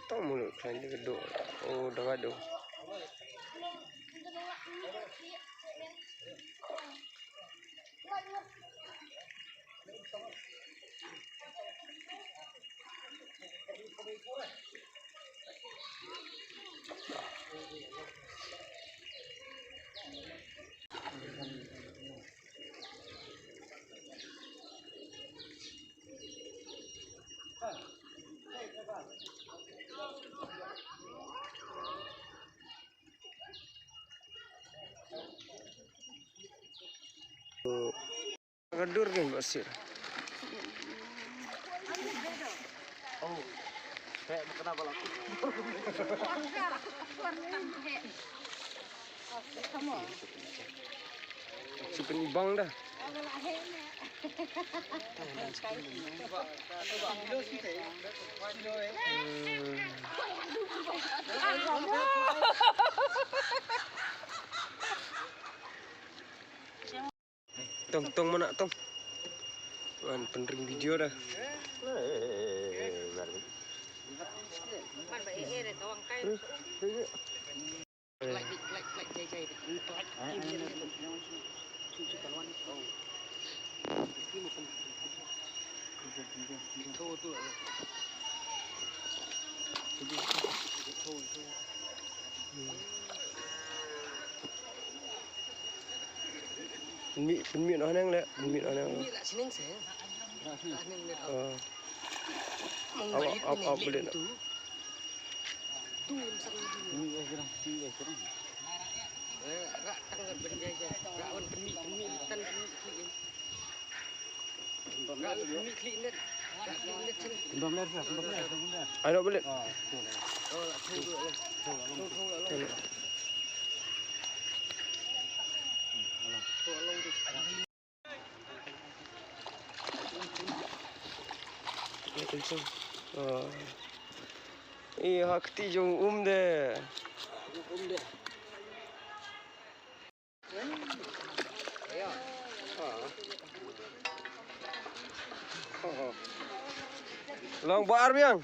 Tahu mulut kan dia geduk. Oh, dah gaduh. Gadur kan pasir. Oh, kayak kenapa laku? Si penyibang dah. Tong mana tong? Wan penering video dah. Penmit nó nang lẹ, penmit nó nang. Apa boleh nak? Ada boleh. Kencing. Hak ti jong deh. Deh. Long bar biang.